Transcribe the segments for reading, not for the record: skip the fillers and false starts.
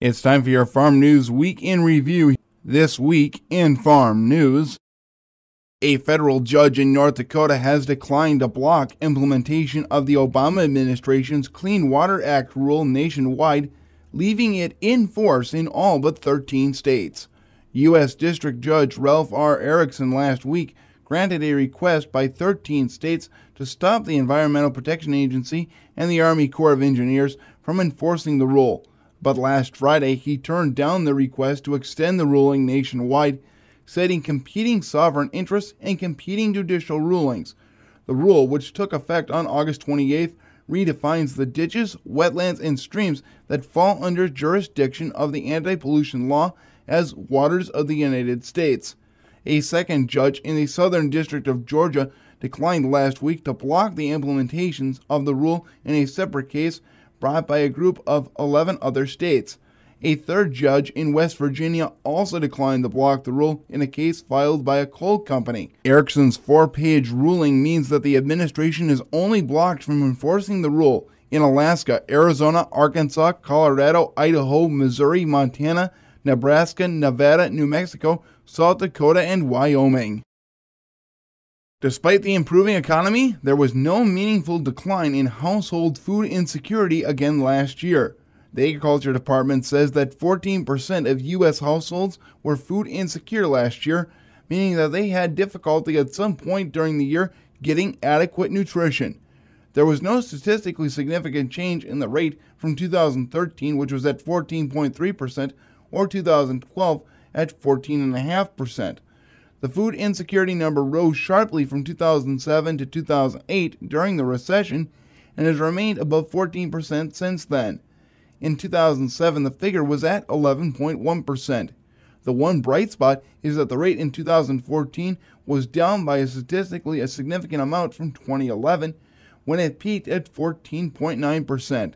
It's time for your Farm News Week in Review. This week in Farm News, a federal judge in North Dakota has declined to block implementation of the Obama administration's Clean Water Act rule nationwide, leaving it in force in all but 13 states. U.S. District Judge Ralph R. Erickson last week granted a request by 13 states to stop the Environmental Protection Agency and the Army Corps of Engineers from enforcing the rule. But last Friday, he turned down the request to extend the ruling nationwide, citing competing sovereign interests and competing judicial rulings. The rule, which took effect on August 28th, redefines the ditches, wetlands, and streams that fall under jurisdiction of the anti-pollution law as waters of the United States. A second judge in the Southern District of Georgia declined last week to block the implementations of the rule in a separate case brought by a group of 11 other states. A third judge in West Virginia also declined to block the rule in a case filed by a coal company. Erickson's 4-page ruling means that the administration is only blocked from enforcing the rule in Alaska, Arizona, Arkansas, Colorado, Idaho, Missouri, Montana, Nebraska, Nevada, New Mexico, South Dakota, and Wyoming. Despite the improving economy, there was no meaningful decline in household food insecurity again last year. The Agriculture Department says that 14% of U.S. households were food insecure last year, meaning that they had difficulty at some point during the year getting adequate nutrition. There was no statistically significant change in the rate from 2013, which was at 14.3%, or 2012 at 14.5%. The food insecurity number rose sharply from 2007 to 2008 during the recession and has remained above 14% since then. In 2007, the figure was at 11.1%. The one bright spot is that the rate in 2014 was down by a statistically significant amount from 2011, when it peaked at 14.9%.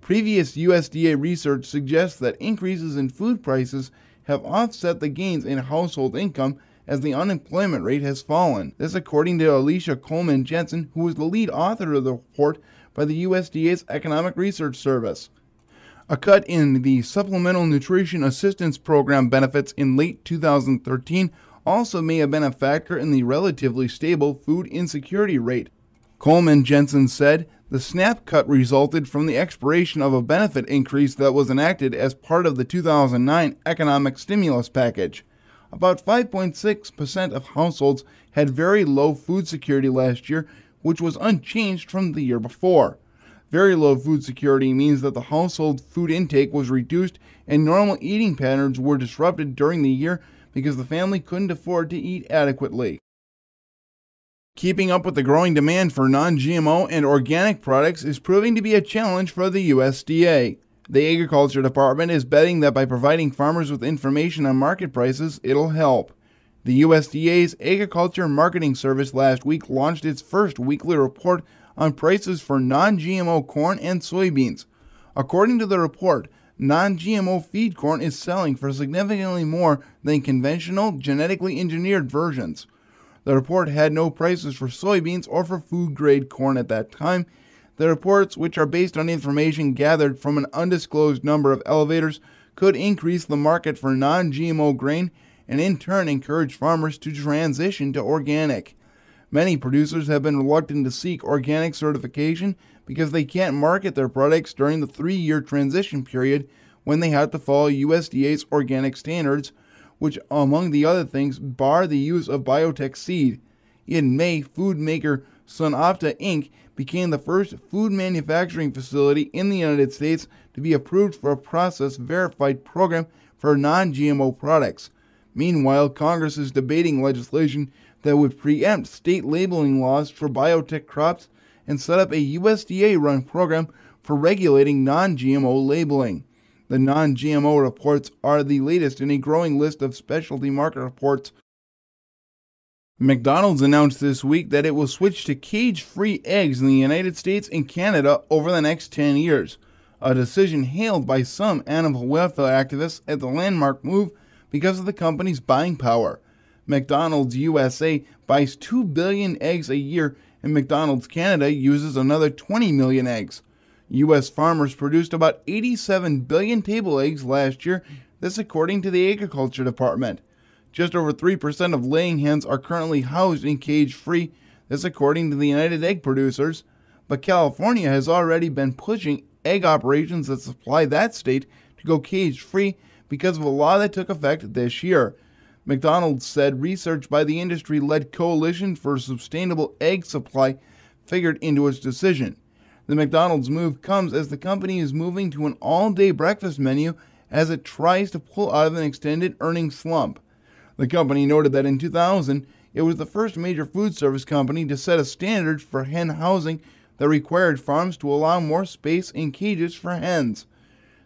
Previous USDA research suggests that increases in food prices have offset the gains in household income as the unemployment rate has fallen. This according to Alicia Coleman Jensen, who was the lead author of the report by the USDA's Economic Research Service. A cut in the Supplemental Nutrition Assistance Program benefits in late 2013 also may have been a factor in the relatively stable food insecurity rate. Coleman Jensen said the SNAP cut resulted from the expiration of a benefit increase that was enacted as part of the 2009 economic stimulus package. About 5.6% of households had very low food security last year, which was unchanged from the year before. Very low food security means that the household food intake was reduced and normal eating patterns were disrupted during the year because the family couldn't afford to eat adequately. Keeping up with the growing demand for non-GMO and organic products is proving to be a challenge for the USDA. The Agriculture Department is betting that by providing farmers with information on market prices, it'll help. The USDA's Agriculture Marketing Service last week launched its first weekly report on prices for non-GMO corn and soybeans. According to the report, non-GMO feed corn is selling for significantly more than conventional, genetically engineered versions. The report had no prices for soybeans or for food-grade corn at that time. The reports, which are based on information gathered from an undisclosed number of elevators, could increase the market for non-GMO grain and in turn encourage farmers to transition to organic. Many producers have been reluctant to seek organic certification because they can't market their products during the 3-year transition period when they have to follow USDA's organic standards, which, among the other things, bar the use of biotech seed. In May, food maker SunOpta Inc. became the first food manufacturing facility in the United States to be approved for a process-verified program for non-GMO products. Meanwhile, Congress is debating legislation that would preempt state labeling laws for biotech crops and set up a USDA-run program for regulating non-GMO labeling. The non-GMO reports are the latest in a growing list of specialty market reports. McDonald's announced this week that it will switch to cage-free eggs in the United States and Canada over the next 10 years, a decision hailed by some animal welfare activists as the landmark move because of the company's buying power. McDonald's USA buys 2 billion eggs a year, and McDonald's Canada uses another 20 million eggs. U.S. farmers produced about 87 billion table eggs last year, this according to the Agriculture Department. Just over 3% of laying hens are currently housed in cage-free, this according to the United Egg Producers, but California has already been pushing egg operations that supply that state to go cage-free because of a law that took effect this year. McDonald's said research by the industry-led Coalition for Sustainable Egg Supply figured into its decision. The McDonald's move comes as the company is moving to an all-day breakfast menu as it tries to pull out of an extended earnings slump. The company noted that in 2000, it was the first major food service company to set a standard for hen housing that required farms to allow more space in cages for hens.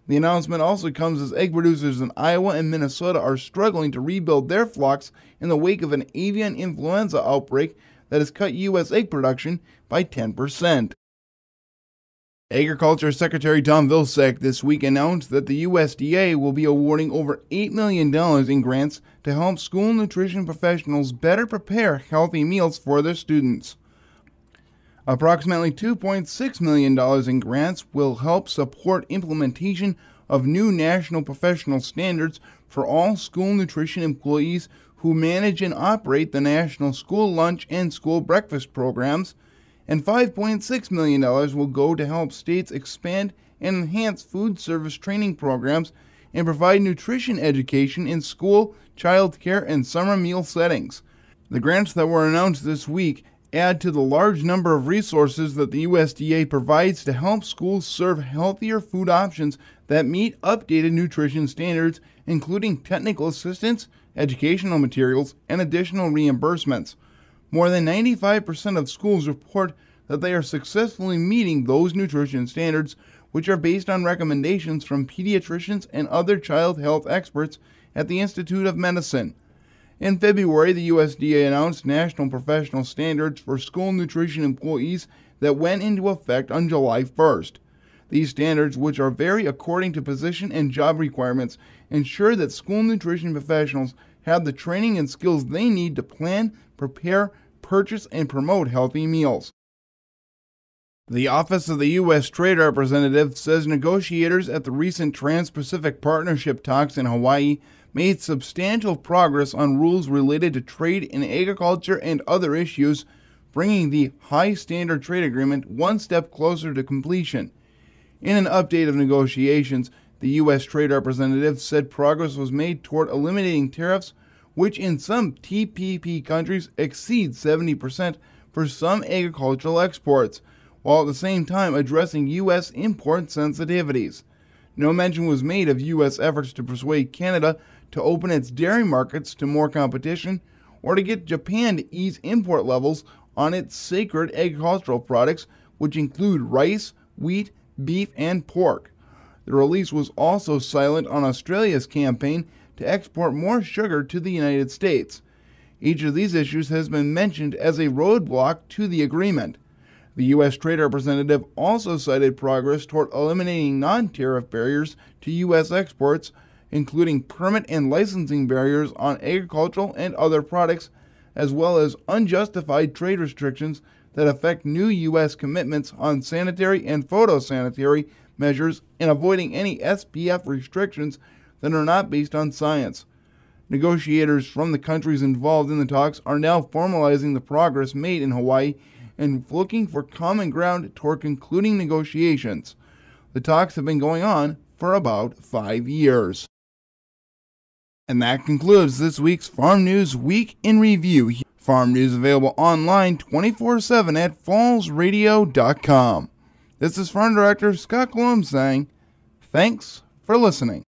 The announcement also comes as egg producers in Iowa and Minnesota are struggling to rebuild their flocks in the wake of an avian influenza outbreak that has cut U.S. egg production by 10%. Agriculture Secretary Tom Vilsack this week announced that the USDA will be awarding over $8 million in grants to help school nutrition professionals better prepare healthy meals for their students. Approximately $2.6 million in grants will help support implementation of new national professional standards for all school nutrition employees who manage and operate the national school lunch and school breakfast programs, and $5.6 million will go to help states expand and enhance food service training programs and provide nutrition education in school, child care, and summer meal settings. The grants that were announced this week add to the large number of resources that the USDA provides to help schools serve healthier food options that meet updated nutrition standards, including technical assistance, educational materials, and additional reimbursements. More than 95% of schools report that they are successfully meeting those nutrition standards, which are based on recommendations from pediatricians and other child health experts at the Institute of Medicine. In February, the USDA announced national professional standards for school nutrition employees that went into effect on July 1st. These standards, which are vary according to position and job requirements, ensure that school nutrition professionals have the training and skills they need to plan, prepare, purchase, and promote healthy meals. The Office of the U.S. Trade Representative says negotiators at the recent Trans-Pacific Partnership talks in Hawaii made substantial progress on rules related to trade in agriculture and other issues, bringing the High Standard Trade Agreement one step closer to completion. In an update of negotiations, the U.S. Trade Representative said progress was made toward eliminating tariffs, which in some TPP countries exceed 70% for some agricultural exports, while at the same time addressing U.S. import sensitivities. No mention was made of U.S. efforts to persuade Canada to open its dairy markets to more competition, or to get Japan to ease import levels on its sacred agricultural products, which include rice, wheat, beef, and pork. The release was also silent on Australia's campaign to export more sugar to the United States. Each of these issues has been mentioned as a roadblock to the agreement. The U.S. Trade Representative also cited progress toward eliminating non-tariff barriers to U.S. exports, including permit and licensing barriers on agricultural and other products, as well as unjustified trade restrictions that affect new U.S. commitments on sanitary and phytosanitary measures and avoiding any SPF restrictions that are not based on science. Negotiators from the countries involved in the talks are now formalizing the progress made in Hawaii and looking for common ground toward concluding negotiations. The talks have been going on for about 5 years. And that concludes this week's Farm News Week in Review. Farm News available online 24/7 at fallsradio.com. This is Farm Director Scott Colum saying, thanks for listening.